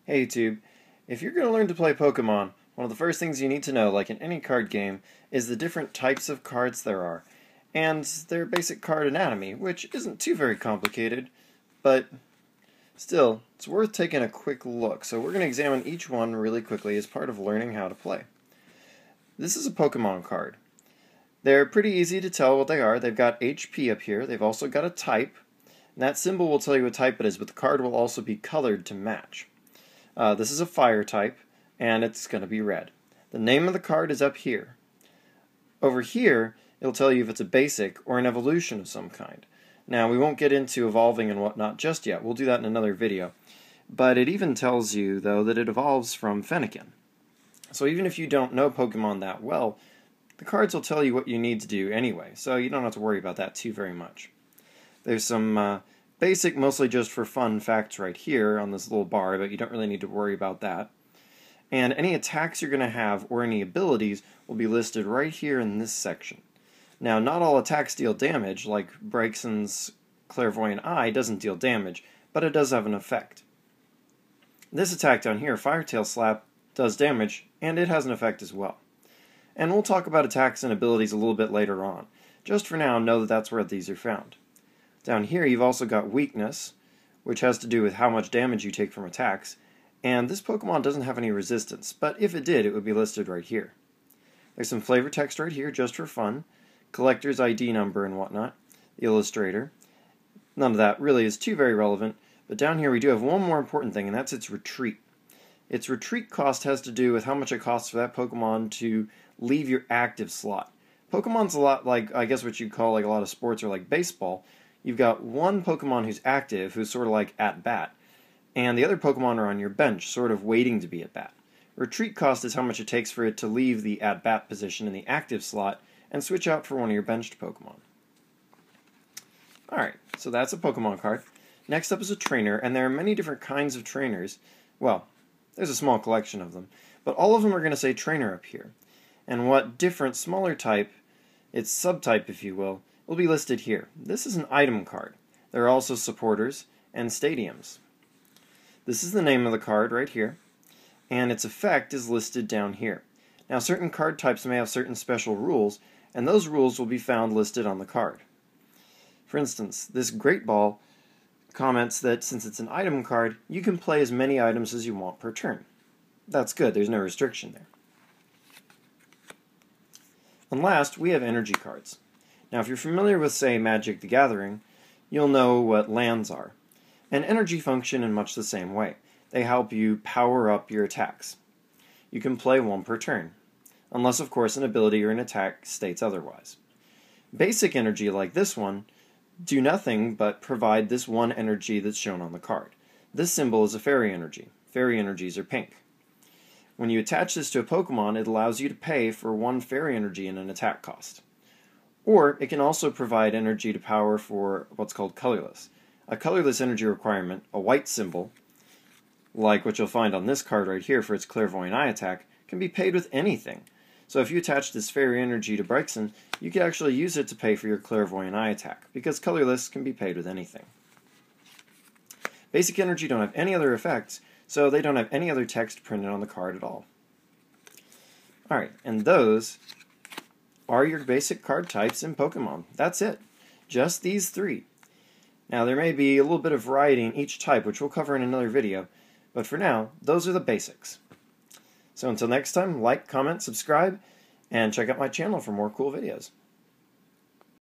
Hey YouTube, if you're going to learn to play Pokemon, one of the first things you need to know, like in any card game, is the different types of cards there are, and their basic card anatomy, which isn't too very complicated, but still, it's worth taking a quick look. So we're going to examine each one really quickly as part of learning how to play. This is a Pokemon card. They're pretty easy to tell what they are. They've got HP up here, they've also got a type, and that symbol will tell you what type it is, but the card will also be colored to match. This is a fire type, and it's going to be red. The name of the card is up here. Over here, it'll tell you if it's a basic or an evolution of some kind. Now, we won't get into evolving and whatnot just yet. We'll do that in another video. But it even tells you, though, that it evolves from Fennekin. So even if you don't know Pokemon that well, the cards will tell you what you need to do anyway, so you don't have to worry about that too very much. There's some basic, mostly just for fun facts right here on this little bar, but you don't really need to worry about that. And any attacks you're going to have or any abilities will be listed right here in this section. Now, not all attacks deal damage, like Brixton's Clairvoyant Eye doesn't deal damage, but it does have an effect. This attack down here, Firetail Slap, does damage, and it has an effect as well. And we'll talk about attacks and abilities a little bit later on. Just for now, know that that's where these are found. Down here you've also got weakness, which has to do with how much damage you take from attacks, and this Pokemon doesn't have any resistance, but if it did, it would be listed right here. There's some flavor text right here just for fun, collector's ID number and whatnot, the illustrator. None of that really is too very relevant, but down here we do have one more important thing, and that's its retreat. Its retreat cost has to do with how much it costs for that Pokemon to leave your active slot. Pokemon's a lot like, I guess what you'd call like a lot of sports or like baseball. You've got one Pokemon who's active, who's sort of like at bat, and the other Pokemon are on your bench, sort of waiting to be at bat. Retreat cost is how much it takes for it to leave the at bat position in the active slot and switch out for one of your benched Pokemon. Alright, so that's a Pokemon card. Next up is a trainer, and there are many different kinds of trainers. Well, there's a small collection of them, but all of them are going to say trainer up here. And what different smaller type, its subtype if you will be listed here. This is an item card. There are also supporters and stadiums. This is the name of the card right here, and its effect is listed down here. Now certain card types may have certain special rules, and those rules will be found listed on the card. For instance, this Great Ball comments that since it's an item card, you can play as many items as you want per turn. That's good, there's no restriction there. And last, we have energy cards. Now, if you're familiar with, say, Magic the Gathering, you'll know what lands are. And energy function in much the same way. They help you power up your attacks. You can play one per turn, unless, of course, an ability or an attack states otherwise. Basic energy, like this one, do nothing but provide this one energy that's shown on the card. This symbol is a fairy energy. Fairy energies are pink. When you attach this to a Pokemon, it allows you to pay for one fairy energy in an attack cost. Or it can also provide energy to power for what's called colorless. A colorless energy requirement, a white symbol, like what you'll find on this card right here for its Clairvoyant Eye attack, can be paid with anything. So if you attach this fairy energy to Brixton, you can actually use it to pay for your Clairvoyant Eye attack, because colorless can be paid with anything. Basic energy don't have any other effects, so they don't have any other text printed on the card at all. Alright, and those are your basic card types in Pokemon. That's it. Just these three. Now there may be a little bit of variety in each type, which we'll cover in another video, but for now, those are the basics. So until next time, like, comment, subscribe, and check out my channel for more cool videos.